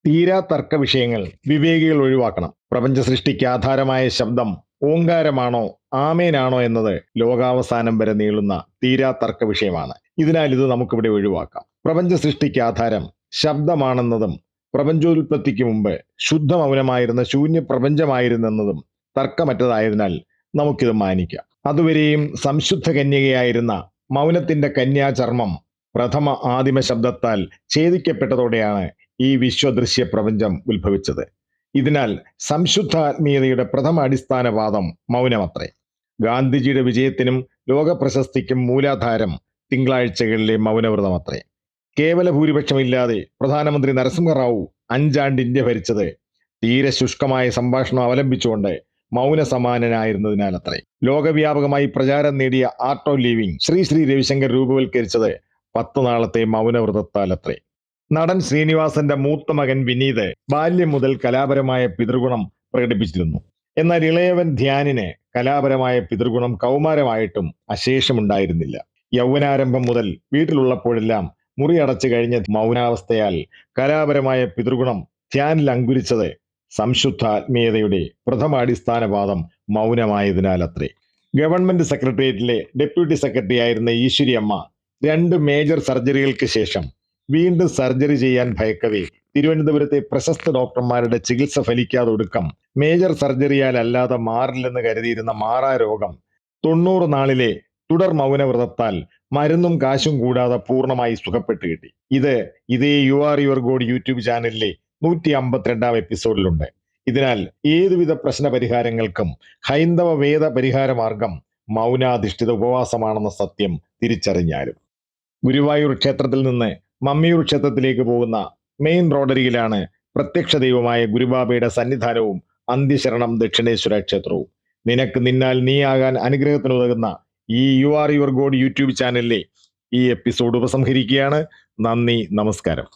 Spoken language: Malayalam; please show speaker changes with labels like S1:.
S1: തീരാ തർക്ക വിഷയങ്ങൾ വിവേകികൾ ഒഴിവാക്കണം. പ്രപഞ്ച സൃഷ്ടിക്ക് ആധാരമായ ശബ്ദം ഓങ്കാരമാണോ ആമേനാണോ എന്നത് ലോകാവസാനം വരെ നീളുന്ന തീരാ തർക്ക വിഷയമാണ്. ഇതിനാൽ ഇത് നമുക്കിവിടെ ഒഴിവാക്കാം. പ്രപഞ്ച സൃഷ്ടിക്ക് ആധാരം ശബ്ദമാണെന്നതും പ്രപഞ്ചോൽപത്തിക്ക് മുമ്പ് ശുദ്ധ മൗനമായിരുന്ന ശൂന്യ പ്രപഞ്ചമായിരുന്നെന്നതും തർക്കമറ്റതായതിനാൽ നമുക്കിത് മാനിക്കാം. അതുവരെയും സംശുദ്ധ കന്യകയായിരുന്ന മൗനത്തിന്റെ കന്യാചർമ്മം പ്രഥമ ആദിമ ശബ്ദത്താൽ ഛേദിക്കപ്പെട്ടതോടെയാണ് ഈ വിശ്വദൃശ്യ പ്രപഞ്ചം ഉത്ഭവിച്ചത്. ഇതിനാൽ സംശുദ്ധ ആത്മീയതയുടെ പ്രഥമ അടിസ്ഥാനവാദം മൗനമത്രേ. ഗാന്ധിജിയുടെ വിജയത്തിനും ലോക പ്രശസ്തിക്കും മൂലാധാരം തിങ്കളാഴ്ചകളിലെ മൗനവ്രതമത്രേ. കേവല ഭൂരിപക്ഷമില്ലാതെ പ്രധാനമന്ത്രി നരസിംഹറാവു 5 ആണ്ട് ഇന്ത്യ ഭരിച്ചത് തീരെ ശുഷ്കമായ സംഭാഷണം അവലംബിച്ചുകൊണ്ട് മൗന സമാനനായിരുന്നതിനാൽ അത്രേ. ലോകവ്യാപകമായി പ്രചാരം നേടിയ Art of Living Shri Ravishankar രൂപവൽക്കരിച്ചത് 10 നാളത്തെ മൗനവ്രതത്താൽ അത്രേ. നടൻ ശ്രീനിവാസന്റെ മൂത്ത മകൻ വിനീത് ബാല്യം മുതൽ കലാപരമായ പിതൃഗുണം പ്രകടിപ്പിച്ചിരുന്നു. എന്നാൽ ഇളയവൻ ധ്യാനിന് കലാപരമായ പിതൃഗുണം കൗമാരമായിട്ടും അശേഷമുണ്ടായിരുന്നില്ല. യൗവനാരംഭം മുതൽ വീട്ടിലുള്ളപ്പോഴെല്ലാം മുറി അടച്ചു കഴിഞ്ഞ മൗനാവസ്ഥയാൽ കലാപരമായ പിതൃഗുണം ധ്യാനിൽ അങ്കുരിച്ചത് സംശുദ്ധ ആത്മീയതയുടെ പ്രഥമ അടിസ്ഥാനവാദം മൗനമായതിനാൽ അത്രേ. ഗവൺമെന്റ് സെക്രട്ടേറിയറ്റിലെ ഡെപ്യൂട്ടി സെക്രട്ടറി ആയിരുന്ന ഈശ്വരി അമ്മ 2 മേജർ സർജറികൾക്ക് ശേഷം വീണ്ടും സർജറി ചെയ്യാൻ ഭയക്കവേ തിരുവനന്തപുരത്തെ പ്രശസ്ത ഡോക്ടർമാരുടെ ചികിത്സ ഫലിക്കാതെ ഒടുക്കം മേജർ സർജറിയാൽ അല്ലാതെ മാറില്ലെന്ന് കരുതിയിരുന്ന മാറാരോഗം 90 നാളിലെ തുടർ മൗനവ്രതത്താൽ മരുന്നും കാശും കൂടാതെ പൂർണ്ണമായി സുഖപ്പെട്ട് കിട്ടി. ഇതേ you are your God YouTube ചാനലിലെ 152 എപ്പിസോഡിലുണ്ട്. ഇതിനാൽ ഏതുവിധ പ്രശ്ന പരിഹാരങ്ങൾക്കും ഹൈന്ദവ വേദ പരിഹാര മാർഗം മൗനാധിഷ്ഠിത ഉപവാസമാണെന്ന സത്യം തിരിച്ചറിഞ്ഞാലും. ഗുരുവായൂർ ക്ഷേത്രത്തിൽ നിന്ന് മമ്മിയൂർ ക്ഷേത്രത്തിലേക്ക് പോകുന്ന മെയിൻ റോഡരികിലാണ് പ്രത്യക്ഷ ദൈവമായ ഗുരുബാബയുടെ സന്നിധാനവും അന്ത്യശരണം ദക്ഷിണേശ്വര ക്ഷേത്രവും. നിനക്ക് നിന്നാൽ നീയാകാൻ അനുഗ്രഹത്തിനുതകുന്ന ഈ you are your God YouTube ചാനലിലെ ഈ എപ്പിസോഡ് ഉപസംഹരിക്കുകയാണ്. നന്ദി, നമസ്കാരം.